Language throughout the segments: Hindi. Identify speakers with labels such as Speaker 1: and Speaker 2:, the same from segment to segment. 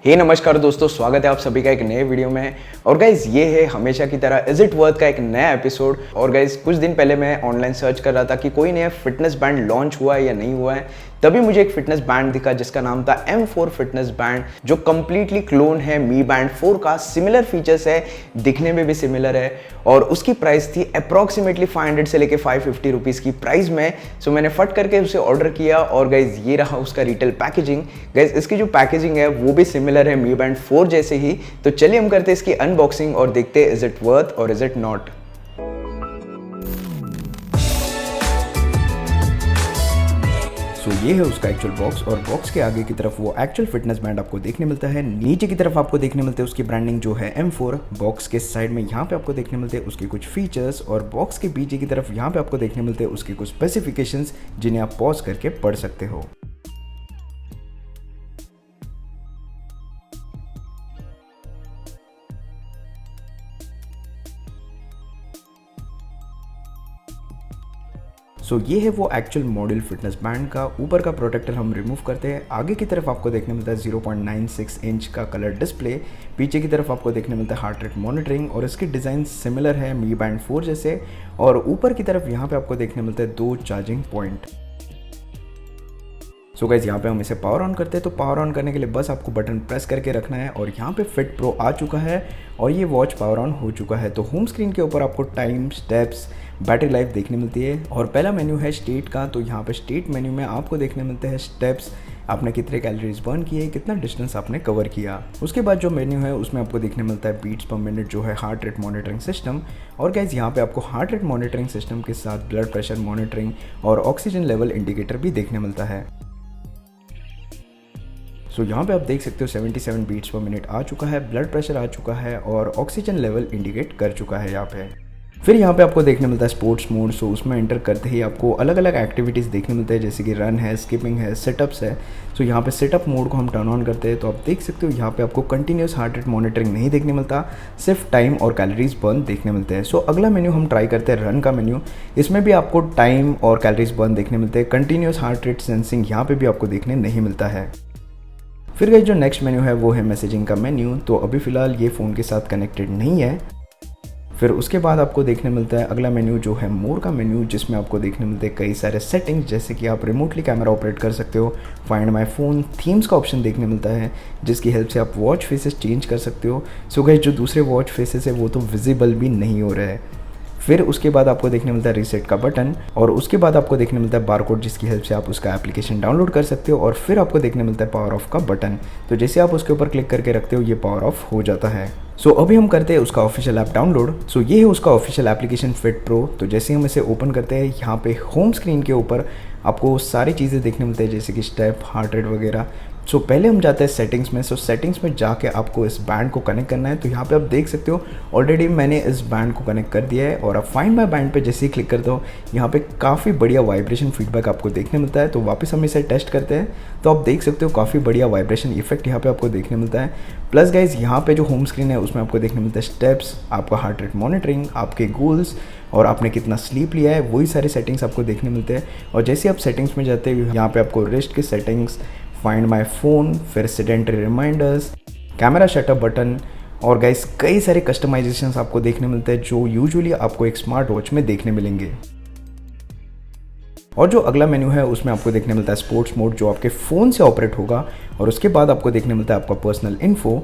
Speaker 1: हे नमस्कार दोस्तों, स्वागत है आप सभी का एक नए वीडियो में। और गाइज ये है हमेशा की तरह इज इट वर्थ का एक नया एपिसोड। और गाइज कुछ दिन पहले मैं ऑनलाइन सर्च कर रहा था कि कोई नया फिटनेस बैंड लॉन्च हुआ है या नहीं हुआ है। तभी मुझे एक फिटनेस बैंड दिखा जिसका नाम था M4 फिटनेस बैंड, जो कम्प्लीटली क्लोन है मी बैंड 4 का। सिमिलर फीचर्स है, दिखने में भी सिमिलर है और उसकी प्राइस थी अप्रॉक्सीमेटली 500 से लेके 550 रुपीज़ की प्राइस में। सो मैंने फट करके उसे ऑर्डर किया और गाइज ये रहा उसका रिटेल पैकेजिंग। गाइज इसकी जो पैकेजिंग है वो भी सिमिलर है मी बैंड 4 जैसे ही। तो चलिए हम करते हैं इसकी अनबॉक्सिंग और देखते हैं इज इट वर्थ और इज इट नॉट। तो ये है उसका एक्चुअल बॉक्स और बॉक्स के आगे की तरफ वो एक्चुअल फिटनेस बैंड आपको देखने मिलता है। नीचे की तरफ आपको देखने मिलते हैं उसकी ब्रांडिंग जो है M4। बॉक्स के साइड में यहाँ पे आपको देखने मिलते हैं उसके कुछ फीचर्स और बॉक्स के पीछे की तरफ यहाँ पे आपको देखने मिलते हैं उसके कुछ स्पेसिफिकेशंस जिन्हें आप पॉज करके पढ़ सकते हो। सो ये है वो एक्चुअल मॉडल फिटनेस बैंड का। ऊपर का प्रोटेक्टर हम रिमूव करते हैं। आगे की तरफ आपको देखने मिलता है 0.96 इंच का कलर डिस्प्ले। पीछे की तरफ आपको देखने मिलता है हार्ट रेट मॉनिटरिंग और इसकी डिज़ाइन सिमिलर है मी बैंड 4 जैसे। और ऊपर की तरफ यहाँ पे आपको देखने मिलता है 2 चार्जिंग पॉइंट। सो गाइज यहाँ पे हम इसे पावर ऑन करते हैं। तो पावर ऑन करने के लिए बस आपको बटन प्रेस करके रखना है और यहाँ पे फिट प्रो आ चुका है और ये वॉच पावर ऑन हो चुका है। तो होम स्क्रीन के ऊपर आपको टाइम, स्टेप्स, बैटरी लाइफ देखने मिलती है और पहला मेन्यू है स्टेट का। तो यहाँ पे स्टेट मेन्यू में आपको देखने मिलते हैं स्टेप्स, आपने कितने कैलोरीज बर्न किए, कितना डिस्टेंस आपने कवर किया। उसके बाद जो मेन्यू है उसमें आपको देखने मिलता है बीट्स पर मिनट जो है हार्ट रेट मॉनिटरिंग सिस्टम। और गाइज यहाँ पे आपको हार्ट रेट मॉनिटरिंग सिस्टम के साथ ब्लड प्रेशर मॉनिटरिंग और ऑक्सीजन लेवल इंडिकेटर भी देखने मिलता है। सो यहाँ पे आप देख सकते हो 77 बीट्स पर मिनट आ चुका है, ब्लड प्रेशर आ चुका है और ऑक्सीजन लेवल इंडिकेट कर चुका है यहाँ पे। फिर यहाँ पे आपको देखने मिलता है स्पोर्ट्स मोड। सो उसमें एंटर करते ही आपको अलग अलग एक्टिविटीज़ देखने मिलते हैं जैसे कि रन है, स्किपिंग है, सिटअप्स है। सो यहाँ पे सिटअप मोड को हम टर्न ऑन करते हैं तो आप देख सकते हो यहाँ पे आपको कंटिन्यूस हार्ट रेट मॉनिटरिंग नहीं देखने मिलता, सिर्फ टाइम और कैलोरीज बर्न देखने मिलते हैं। सो अगला मेन्यू हम ट्राई करते हैं रन का मेन्यू। इसमें भी आपको टाइम और कैलोरीज बर्न देखने मिलते हैं। कंटिन्यूस हार्ट रेट सेंसिंग यहाँ पे भी आपको देखने नहीं मिलता है। फिर गाइस जो नेक्स्ट मेन्यू है वो है मैसेजिंग का मेन्यू। तो अभी फ़िलहाल ये फ़ोन के साथ कनेक्टेड नहीं है। फिर उसके बाद आपको देखने मिलता है अगला मेन्यू जो है मोर का मेन्यू, जिसमें आपको देखने मिलते हैं कई सारे सेटिंग्स जैसे कि आप रिमोटली कैमरा ऑपरेट कर सकते हो, फाइंड माय फ़ोन, थीम्स का ऑप्शन देखने मिलता है जिसकी हेल्प से आप वॉच फेसेस चेंज कर सकते हो। सो गाइस जो दूसरे वॉच फेसेस है वो तो विजिबल भी नहीं हो रहा है। फिर उसके बाद आपको देखने मिलता है रीसेट का बटन और उसके बाद आपको देखने मिलता है बारकोड जिसकी हेल्प से आप उसका एप्लीकेशन डाउनलोड कर सकते हो। और फिर आपको देखने मिलता है पावर ऑफ का बटन। तो जैसे आप उसके ऊपर क्लिक करके रखते हो ये पावर ऑफ हो जाता है। सो अभी हम करते हैं उसका ऑफिशियल ऐप डाउनलोड। सो ये है उसका ऑफिशियल एप्लीकेशन फिट प्रो। तो जैसे हम इसे ओपन करते हैं यहाँ पे होम स्क्रीन के ऊपर आपको सारी चीज़ें देखने मिलती है जैसे कि स्टेप, हार्ट रेट वगैरह। सो पहले हम जाते हैं सेटिंग्स में। सो सेटिंग्स में जाके आपको इस बैंड को कनेक्ट करना है। तो यहाँ पे आप देख सकते हो ऑलरेडी मैंने इस बैंड को कनेक्ट कर दिया है और आप फाइंड माय बैंड पे जैसे ही क्लिक करते हो यहाँ पे काफ़ी बढ़िया वाइब्रेशन फीडबैक आपको देखने मिलता है। तो वापस हम इसे टेस्ट करते हैं तो आप देख सकते हो काफ़ी बढ़िया वाइब्रेशन इफेक्ट यहाँ पे आपको देखने मिलता है। प्लस गाइज यहाँ पे जो होम स्क्रीन है उसमें आपको देखने मिलता है स्टेप्स, आपका हार्ट रेट मॉनिटरिंग, आपके गोल्स और आपने कितना स्लीप लिया है, वही सारे सेटिंग्स आपको देखने मिलते हैं। और जैसे आप सेटिंग्स में जाते हो यहाँ पे आपको रिस्ट की सेटिंग्स, फाइंड माय फ़ोन, फिर sedentary reminders, camera shutter button और गाइस कई सारे कस्टमाइजेशंस आपको देखने मिलते हैं जो यूजुअली आपको एक स्मार्ट वॉच में देखने मिलेंगे। और जो अगला मेन्यू है उसमें आपको देखने मिलता है स्पोर्ट्स मोड जो आपके फ़ोन से ऑपरेट होगा और उसके बाद आपको देखने मिलता है आपका पर्सनल इन्फो।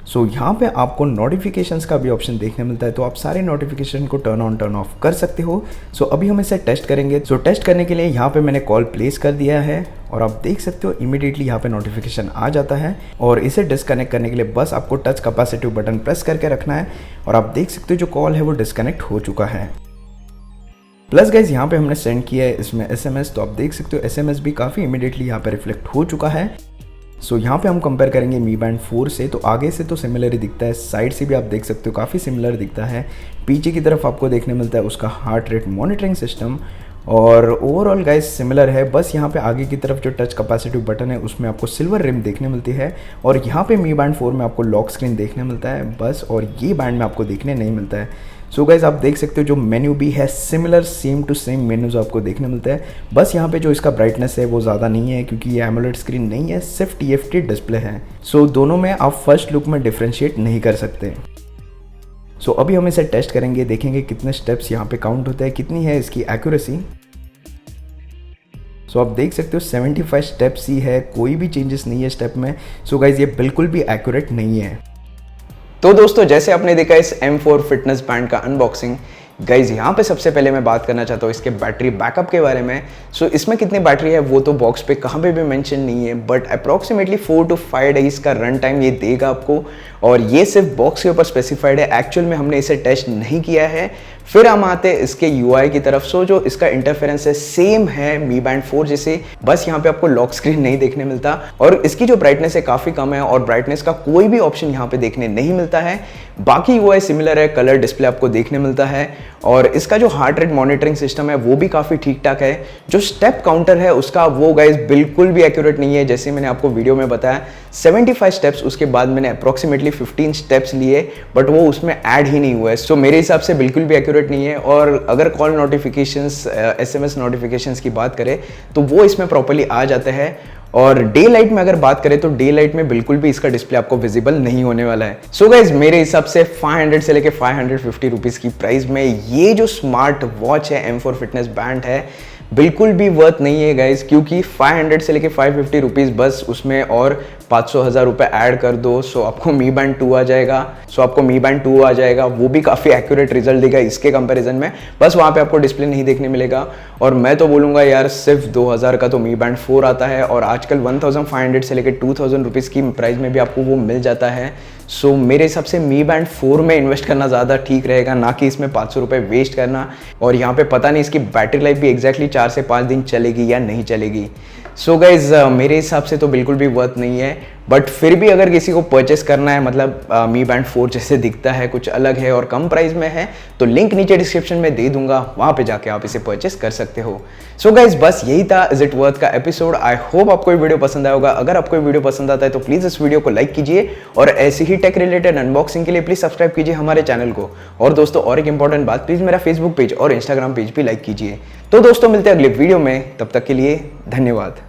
Speaker 1: सो यहाँ पे आपको नोटिफिकेशंस का भी ऑप्शन देखने मिलता है तो आप सारे नोटिफिकेशन को टर्न ऑन टर्न ऑफ कर सकते हो। सो अभी हम इसे टेस्ट करेंगे। सो टेस्ट करने के लिए यहाँ पे मैंने कॉल प्लेस कर दिया है और आप देख सकते हो इमीडिएटली यहाँ पे नोटिफिकेशन आ जाता है। और इसे डिस्कनेक्ट करने के लिए बस आपको टच कैपेसिटिव बटन प्रेस करके रखना है और आप देख सकते हो जो कॉल है वो डिस्कनेक्ट हो चुका है। प्लस गाइज यहाँ पे हमने सेंड किया है इसमें SMS। तो आप देख सकते हो SMS भी काफ़ी इमीडिएटली यहाँ पे रिफ्लेक्ट हो चुका है। सो यहाँ पे हम कंपेयर करेंगे मी बैंड 4 से। तो आगे से तो सिमिलर ही दिखता है, साइड से भी आप देख सकते हो काफ़ी सिमिलर दिखता है। पीछे की तरफ आपको देखने मिलता है उसका हार्ट रेट मॉनिटरिंग सिस्टम और ओवरऑल गाइज सिमिलर है। बस यहाँ पे आगे की तरफ जो टच कैपेसिटिव बटन है उसमें आपको सिल्वर रिम देखने मिलती है और यहाँ पे मी बैंड 4 में आपको लॉक स्क्रीन देखने मिलता है बस, और ये बैंड में आपको देखने नहीं मिलता है। सो गाइज आप देख सकते हो जो मेन्यू भी है similar same to same menus आपको देखने मिलता है। बस यहाँ पे जो इसका ब्राइटनेस है वो ज़्यादा नहीं है क्योंकि ये एमोलेड स्क्रीन नहीं है, सिर्फ TFT डिस्प्ले है। सो दोनों में आप फर्स्ट लुक में डिफ्रेंशिएट नहीं कर सकते। सो अभी हम इसे टेस्ट करेंगे, देखेंगे कितने स्टेप्स यहाँ पे काउंट होते हैं, कितनी है इसकी एक्यूरेसी। सो आप देख सकते हो 75 स्टेप्स ही है, कोई भी चेंजेस नहीं है स्टेप में। सो गाइज ये बिल्कुल भी एक्यूरेट नहीं है।
Speaker 2: तो दोस्तों जैसे आपने देखा इस M4 फिटनेस बैंड का अनबॉक्सिंग, गाइज यहाँ पे सबसे पहले मैं बात करना चाहता हूँ इसके बैटरी बैकअप के बारे में। सो इसमें कितनी बैटरी है वो तो बॉक्स पे कहाँ पे भी मेंशन नहीं है, बट अप्रॉक्सीमेटली 4 to 5 डेज का रन टाइम ये देगा आपको, और ये सिर्फ बॉक्स के ऊपर स्पेसिफाइड है। एक्चुअल में हमने इसे टेस्ट नहीं किया है। फिर हम आते हैं इसके UI की तरफ। सो जो इसका इंटरफेरेंस है सेम है Mi Band 4 जैसे, बस यहाँ पे आपको लॉक स्क्रीन नहीं देखने मिलता, और इसकी जो ब्राइटनेस है काफ़ी कम है, और ब्राइटनेस का कोई भी ऑप्शन यहाँ पे देखने नहीं मिलता है। बाकी UI सिमिलर है, कलर डिस्प्ले आपको देखने मिलता है, और इसका जो हार्ट रेट मॉनिटरिंग सिस्टम है वो भी काफ़ी ठीक ठाक है। जो स्टेप काउंटर है उसका वो गाइज बिल्कुल भी एक्यूरेट नहीं है। जैसे मैंने आपको वीडियो में बताया 75 स्टेप्स, उसके बाद मैंने अप्रॉक्सीमेटली 15 स्टेप्स लिए, बट वो उसमें ऐड ही नहीं हुआ है। सो मेरे हिसाब से बिल्कुल भी एक्यूरेट नहीं है। और अगर कॉल नोटिफिकेशंस, SMS नोटिफिकेशंस की बात करें तो वो इसमें प्रॉपर्ली आ जाते हैं। और डे लाइट में अगर बात करें तो डे लाइट में बिल्कुल भी इसका डिस्प्ले आपको विजिबल नहीं होने वाला है। सो गाइज मेरे हिसाब से 500 से लेके 550 रुपीज़ की प्राइस में ये जो स्मार्ट वॉच है M4 फिटनेस बैंड है बिल्कुल भी वर्थ नहीं है गाइज, क्योंकि 500 से लेके 550 रुपीज़, बस उसमें और 500-1000 रुपये ऐड कर दो। सो आपको Mi Band 2 आ जाएगा। वो भी काफ़ी एक्यूरेट रिजल्ट देगा इसके कंपैरिजन में, बस वहाँ पे आपको डिस्प्ले नहीं देखने मिलेगा। और मैं तो बोलूँगा यार सिर्फ 2000 का तो Mi Band 4 आता है, और आजकल 1500 से लेकर 2000 रुपीज़ की प्राइस में भी आपको वो मिल जाता है। सो मेरे हिसाब से Mi Band 4 में इन्वेस्ट करना ज़्यादा ठीक रहेगा, ना कि इसमें 500 रुपये वेस्ट करना। और यहाँ पे पता नहीं इसकी बैटरी लाइफ भी एग्जैक्टली 4 से 5 दिन चलेगी या नहीं चलेगी। सो गाइज मेरे हिसाब से तो बिल्कुल भी वर्थ नहीं है। बट फिर भी अगर किसी को परचेस करना है, मतलब Mi Band 4 जैसे दिखता है, कुछ अलग है और कम प्राइस में है, तो लिंक नीचे डिस्क्रिप्शन में दे दूंगा, वहाँ पे जाके आप इसे परचेस कर सकते हो। सो गाइज बस यही था इज इट वर्थ का एपिसोड। आई होप आपको ये वीडियो पसंद आया होगा। अगर आपको ये वीडियो पसंद आता है तो प्लीज़ इस वीडियो को लाइक कीजिए, और ऐसी ही टेक रिलेटेड अनबॉक्सिंग के लिए प्लीज़ सब्सक्राइब कीजिए हमारे चैनल को। और दोस्तों और एक इंपॉर्टेंट बात, प्लीज़ मेरा फेसबुक पेज और इंस्टाग्राम पेज भी लाइक कीजिए। तो दोस्तों मिलते हैं अगले वीडियो में, तब तक के लिए धन्यवाद।